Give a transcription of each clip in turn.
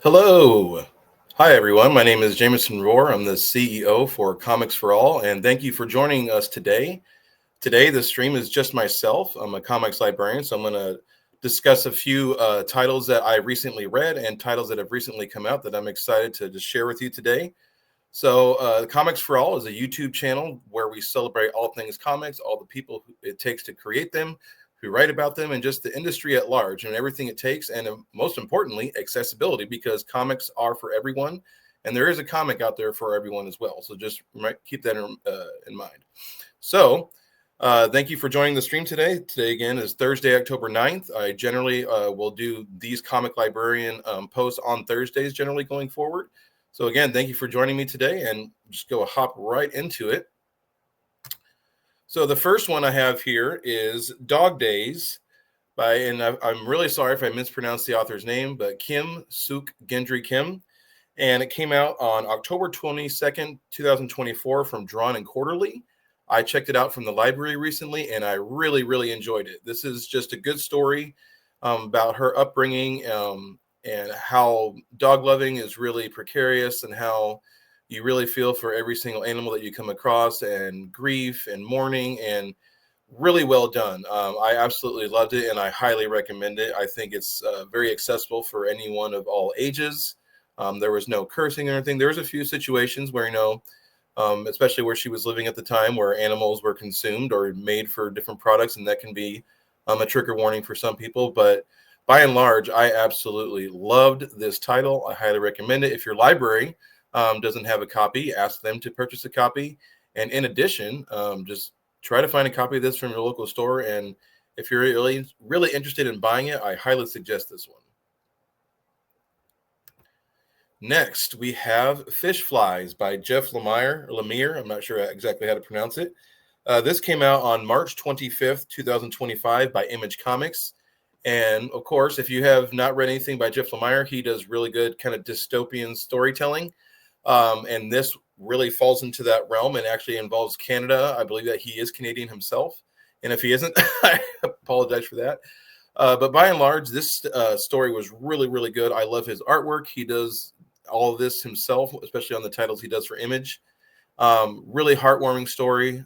Hello. Hi, everyone. My name is Jameson Rohrer. I'm the CEO for Comics for All, and thank you for joining us today. Today, the stream is just myself. I'm a comics librarian, so I'm going to discuss a few titles that I recently read and titles that have recently come out that I'm excited to just share with you today. So, Comics for All is a YouTube channel where we celebrate all things comics, all the people it takes to create them, who write about them, and just the industry at large and everything it takes. And most importantly, accessibility, because comics are for everyone. And there is a comic out there for everyone as well. So just keep that in mind. So, thank you for joining the stream today. Today, again, is Thursday, October 9th. I generally will do these comic librarian posts on Thursdays, generally going forward. So again, thank you for joining me today, and just go hop right into it. So the first one I have here is Dog Days and I'm really sorry if I mispronounced the author's name, but Kim Suk Gendry Kim. And it came out on October 22nd, 2024 from Drawn and Quarterly. I checked it out from the library recently, and I really, really enjoyed it. This is just a good story about her upbringing and how dog loving is really precarious, and how you really feel for every single animal that you come across, and grief and mourning, and really well done. I absolutely loved it, and I highly recommend it. I think it's very accessible for anyone of all ages. There was no cursing or anything. There was a few situations where, especially where she was living at the time, where animals were consumed or made for different products, and that can be a trigger warning for some people. But by and large, I absolutely loved this title. I highly recommend it. If your library doesn't have a copy, ask them to purchase a copy. And in addition, just try to find a copy of this from your local store. And if you're really, really interested in buying it, I highly suggest this one. Next, we have Fish Flies by Jeff Lemire. I'm not sure exactly how to pronounce it. This came out on March 25th, 2025 by Image Comics. And of course, if you have not read anything by Jeff Lemire, he does really good kind of dystopian storytelling. And this really falls into that realm and actually involves Canada. I believe that he is Canadian himself. And if he isn't, I apologize for that. But by and large, this story was really, really good. I love his artwork. He does all of this himself, especially on the titles he does for Image. Really heartwarming story.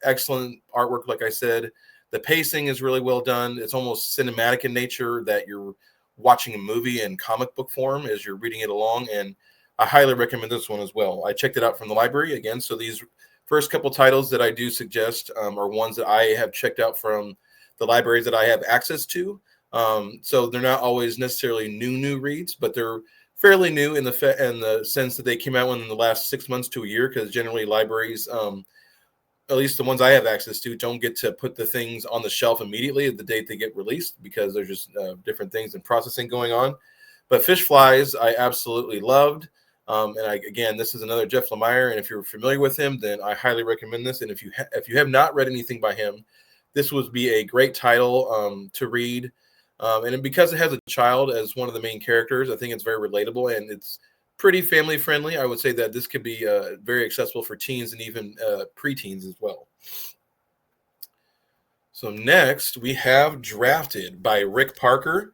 Excellent artwork, like I said. The pacing is really well done. It's almost cinematic in nature, that you're watching a movie in comic book form as you're reading it along. And I highly recommend this one as well. I checked it out from the library again. So these first couple titles that I do suggest are ones that I have checked out from the libraries that I have access to. So they're not always necessarily new reads, but they're fairly new in the sense that they came out within the last 6 months to a year, because generally libraries, at least the ones I have access to, don't get to put the things on the shelf immediately at the date they get released, because there's just different things and processing going on. But Fish Flies, I absolutely loved. Again, this is another Jeff Lemire, and if you're familiar with him, then I highly recommend this. And if you have not read anything by him, this would be a great title to read. And because it has a child as one of the main characters, I think it's very relatable, and it's pretty family friendly. I would say that this could be very accessible for teens and even preteens as well. So next we have Drafted by Rick Parker.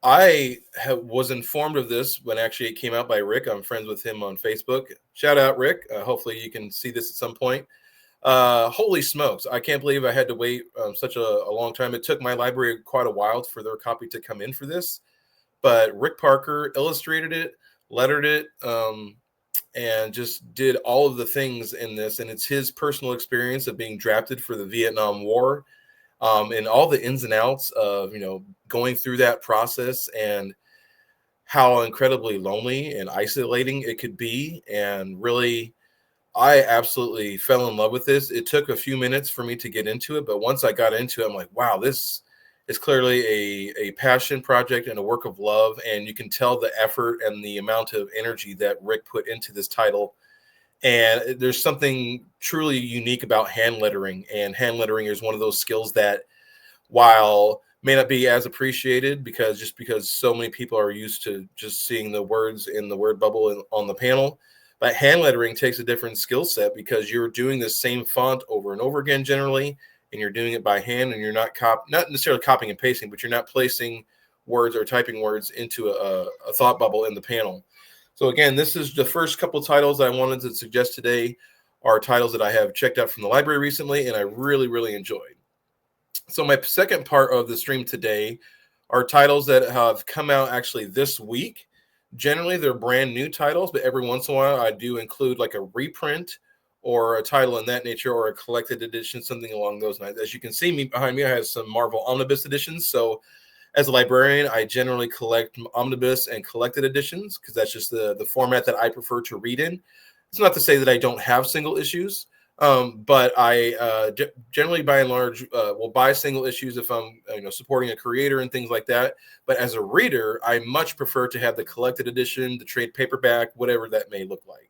I was informed of this when actually it came out by Rick. I'm friends with him on Facebook. Shout out, Rick. Hopefully you can see this at some point. Holy smokes. I can't believe I had to wait such a long time. It took my library quite a while for their copy to come in for this. But Rick Parker illustrated it, lettered it, and just did all of the things in this. And it's his personal experience of being drafted for the Vietnam War, and all the ins and outs of, going through that process, and how incredibly lonely and isolating it could be. And really, I absolutely fell in love with this. It took a few minutes for me to get into it, but once I got into it, I'm like, wow, this is clearly a passion project and a work of love. And you can tell the effort and the amount of energy that Rick put into this title. And there's something truly unique about hand lettering. And hand lettering is one of those skills that, while may not be as appreciated because so many people are used to just seeing the words in the word bubble on the panel, but hand lettering takes a different skill set, because you're doing the same font over and over again generally, and you're doing it by hand, and you're not necessarily copying and pasting, but you're not placing words or typing words into a thought bubble in the panel. So again, this is the first couple titles I wanted to suggest today are titles that I have checked out from the library recently and I really, really enjoyed. So my second part of the stream today are titles that have come out actually this week. Generally, they're brand new titles, but every once in a while I do include like a reprint or a title in that nature or a collected edition, something along those lines. As you can see behind me, I have some Marvel Omnibus editions. So as a librarian, I generally collect omnibus and collected editions because that's just the format that I prefer to read in. It's not to say that I don't have single issues, but I generally, by and large, will buy single issues if I'm supporting a creator and things like that. But as a reader, I much prefer to have the collected edition, the trade paperback, whatever that may look like.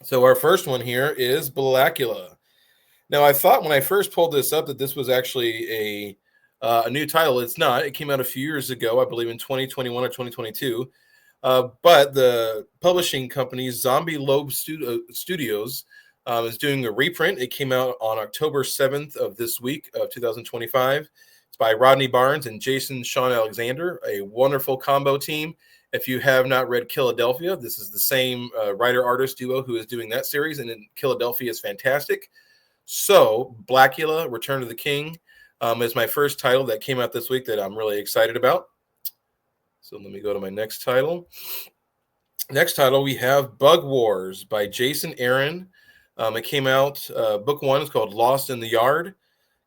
So our first one here is Blackula. Now, I thought when I first pulled this up that this was actually a new title. It's not. It came out a few years ago, I believe in 2021 or 2022. But the publishing company, Zombie Lobe Studios, is doing a reprint. It came out on October 7th of this week of 2025. It's by Rodney Barnes and Jason Sean Alexander, a wonderful combo team. If you have not read Philadelphia, this is the same writer-artist duo who is doing that series, and Philadelphia is fantastic. So Blackula, Return of the King, is my first title that came out this week that I'm really excited about. So let me go to my next title. Next title, we have Bug Wars by Jason Aaron. It came out, book one is called Lost in the Yard.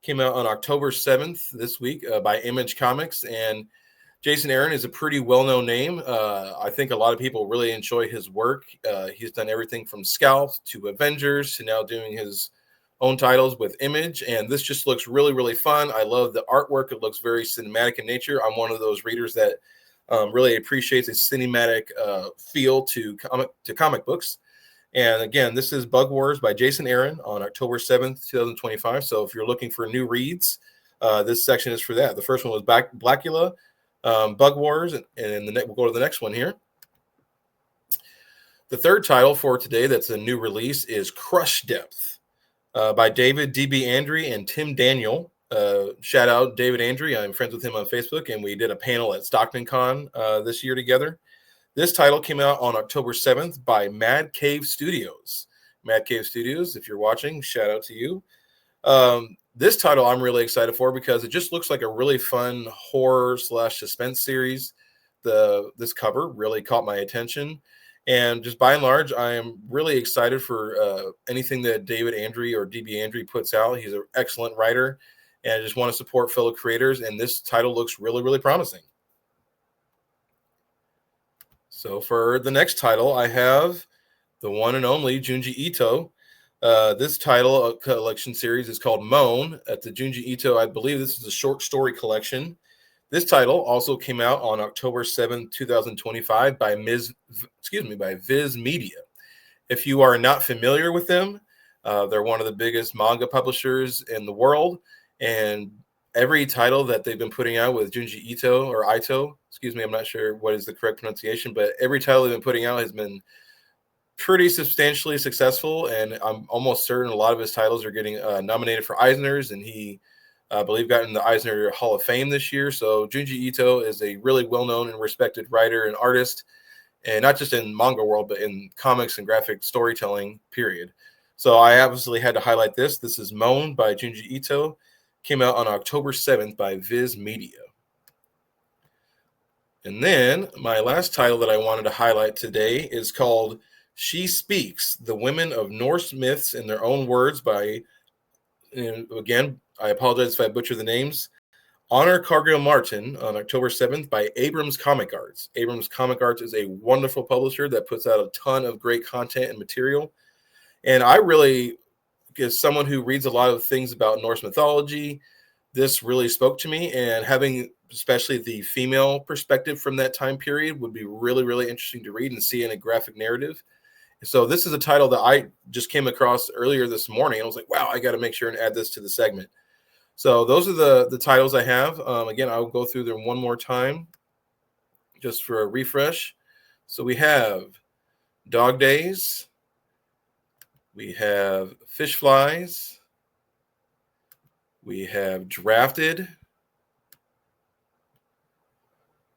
Came out on October 7th this week by Image Comics. And Jason Aaron is a pretty well-known name. I think a lot of people really enjoy his work. He's done everything from Scalp to Avengers to now doing his own titles with Image. And this just looks really, really fun. I love the artwork. It looks very cinematic in nature. I'm one of those readers that really appreciates a cinematic feel to comic books. And again, this is Bug Wars by Jason Aaron on October 7th, 2025. So if you're looking for new reads, this section is for that. The first one was Blackula, Bug Wars, and we'll go to the next one here. The third title for today that's a new release is Crush Depth by David D.B. Andry and Tim Daniel. Shout out David Andry. I'm friends with him on Facebook, and we did a panel at Stockton Con this year together. This title came out on October 7th by Mad Cave Studios. Mad Cave Studios, if you're watching, shout out to you. This title I'm really excited for because it just looks like a really fun horror/suspense series. This cover really caught my attention. And just by and large, I am really excited for anything that David Andry or DB Andry puts out. He's an excellent writer, and I just want to support fellow creators. And this title looks really, really promising. So for the next title, I have the one and only Junji Ito. This title collection series is called Moan at the Junji Ito. I believe this is a short story collection. This title also came out on October 7th, 2025 by Viz Media. If you are not familiar with them, they're one of the biggest manga publishers in the world, and every title that they've been putting out with Junji Ito or Ito, I'm not sure what is the correct pronunciation, but every title they've been putting out has been pretty substantially successful, and I'm almost certain a lot of his titles are getting nominated for Eisners, and he, I believe, got in the Eisner Hall of Fame this year. So Junji Ito is a really well-known and respected writer and artist, and not just in manga world, but in comics and graphic storytelling, period. So I obviously had to highlight this. This is Moan by Junji Ito. Came out on October 7th by Viz Media. And then my last title that I wanted to highlight today is called She Speaks, The Women of Norse Myths in Their Own Words by, again, I apologize if I butcher the names, Honor Cargill Martin on October 7th by Abrams Comic Arts. Abrams Comic Arts is a wonderful publisher that puts out a ton of great content and material. And I really, as someone who reads a lot of things about Norse mythology, this really spoke to me, and having especially the female perspective from that time period would be really, really interesting to read and see in a graphic narrative. So this is a title that I just came across earlier this morning. I was like, wow, I got to make sure and add this to the segment. So those are the titles I have. Again, I'll go through them one more time just for a refresh. So we have Dog Days. We have Fish Flies. We have Drafted.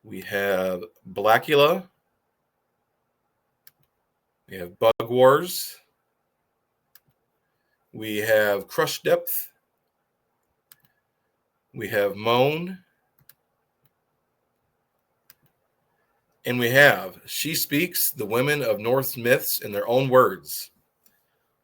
We have Blackula. We have Bug Wars. We have Crush Depth. We have Moan. And we have She Speaks, the Women of Norse Myths in Their Own Words.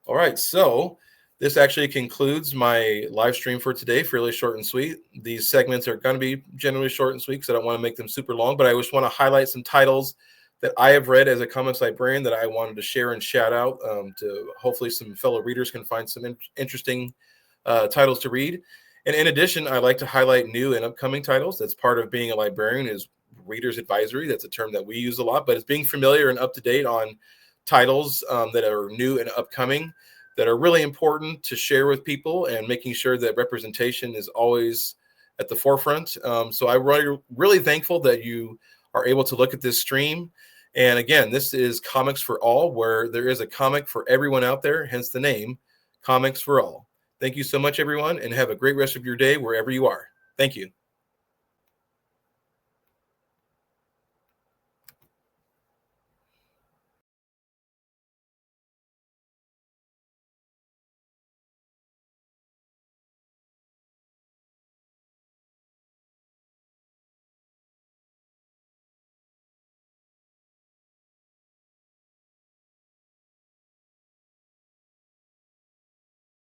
All right, so this actually concludes my live stream for today, fairly short and sweet. These segments are going to be generally short and sweet because I don't want to make them super long, but I just want to highlight some titles that I have read as a comics librarian that I wanted to share and shout out to hopefully some fellow readers can find some interesting titles to read. And in addition, I like to highlight new and upcoming titles. That's part of being a librarian is reader's advisory. That's a term that we use a lot, but it's being familiar and up to date on titles that are new and upcoming that are really important to share with people and making sure that representation is always at the forefront. So I'm really thankful that you are able to look at this stream. And again, this is Comics for All, where there is a comic for everyone out there, hence the name, Comics for All. Thank you so much, everyone, and have a great rest of your day wherever you are. Thank you.